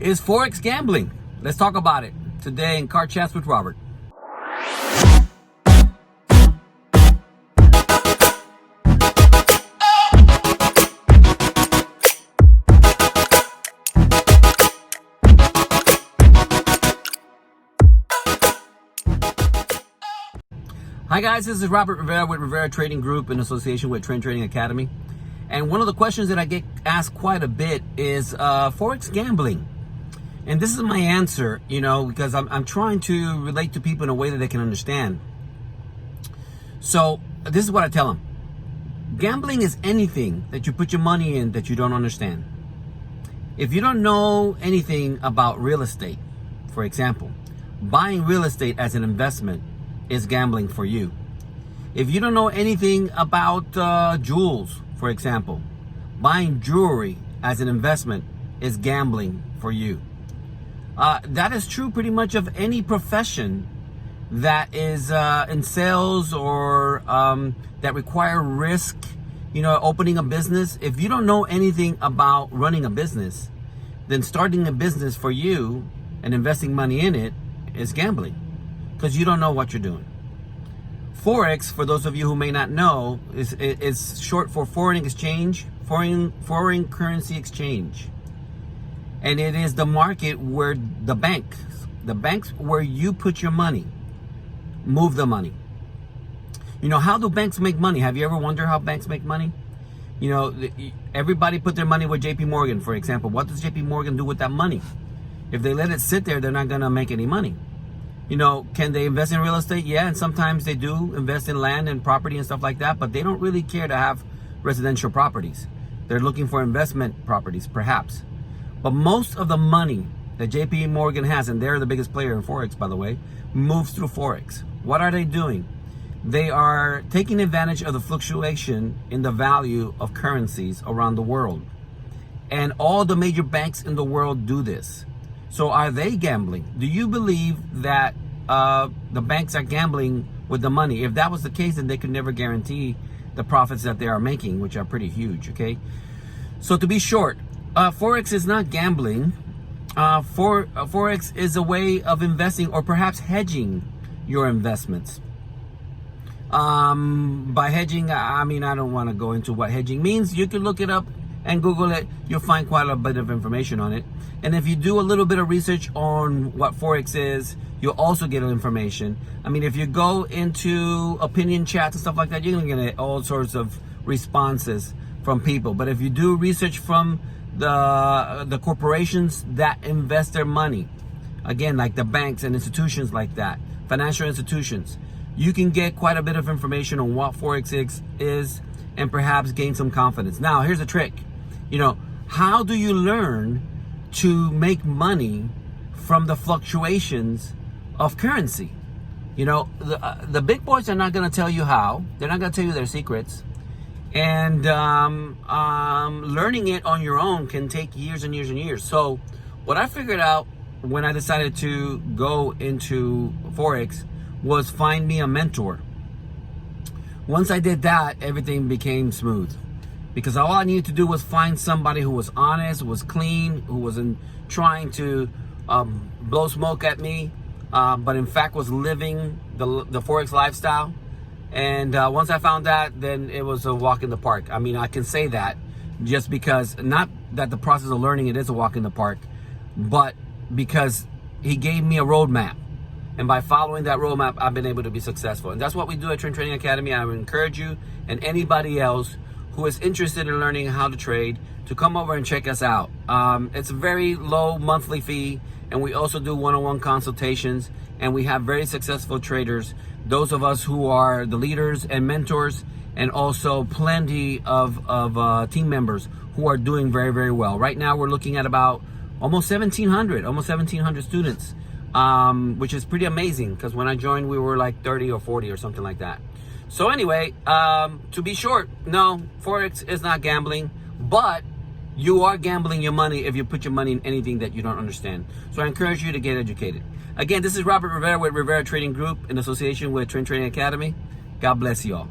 Is Forex gambling? Let's talk about it today in Car Chats with Robert. Hi guys, this is Robert Rivera with Rivera Trading Group in association with Trend Trading Academy. And one of the questions that I get asked quite a bit is Forex gambling. And this is my answer, because I'm trying to relate to people in a way that they can understand. So this is what I tell them. Gambling is anything that you put your money in that you don't understand. If you don't know anything about real estate, for example, buying real estate as an investment is gambling for you. If you don't know anything about jewels, for example, buying jewelry as an investment is gambling for you. That is true pretty much of any profession that is in sales or that require risk, opening a business. If you don't know anything about running a business, then starting a business for you and investing money in it is gambling because you don't know what you're doing. Forex, for those of you who may not know, is short for foreign exchange, foreign currency exchange. And it is the market where the banks where you put your money, move the money. How do banks make money? Have you ever wondered how banks make money? Everybody put their money with JP Morgan, for example. What does JP Morgan do with that money? If they let it sit there, they're not going to make any money. Can they invest in real estate? Yeah, and sometimes they do invest in land and property and stuff like that, but they don't really care to have residential properties. They're looking for investment properties, perhaps. But most of the money that JP Morgan has, and they're the biggest player in Forex, by the way, moves through Forex. What are they doing? They are taking advantage of the fluctuation in the value of currencies around the world. And all the major banks in the world do this. So are they gambling? Do you believe that the banks are gambling with the money? If that was the case, then they could never guarantee the profits that they are making, which are pretty huge, okay? So to be short, Forex is not gambling. Forex is a way of investing or perhaps hedging your investments. By hedging, I don't want to go into what hedging means. You can look it up and Google it. You'll find quite a bit of information on it. And if you do a little bit of research on what Forex is, you'll also get information. If you go into opinion chats and stuff like that, you're going to get all sorts of responses from people. But if you do research from the corporations that invest their money, again, like the banks and institutions like that, financial institutions, you can get quite a bit of information on what Forex is and perhaps gain some confidence. Now, here's a trick. How do you learn to make money from the fluctuations of currency? The big boys are not going to tell you how. They're not going to tell you their secrets. And learning it on your own can take years and years and years. So what I figured out when I decided to go into Forex was find me a mentor. Once I did that, everything became smooth. Because all I needed to do was find somebody who was honest, was clean, who wasn't trying to blow smoke at me, but in fact was living the Forex lifestyle. And once I found that, then it was a walk in the park. I can say that just because, not that the process of learning it is a walk in the park, but because he gave me a roadmap. And by following that roadmap, I've been able to be successful. And that's what we do at Trend Trading Academy. I would encourage you and anybody else who is interested in learning how to trade to come over and check us out. It's a very low monthly fee, and we also do one-on-one consultations, and we have very successful traders, those of us who are the leaders and mentors, and also plenty of team members who are doing very, very well. Right now, we're looking at about almost 1,700 students, which is pretty amazing because when I joined, we were like 30 or 40 or something like that. So anyway, to be short, no, Forex is not gambling, but you are gambling your money if you put your money in anything that you don't understand. So I encourage you to get educated. Again, this is Robert Rivera with Rivera Trading Group in association with Trend Trading Academy. God bless you all.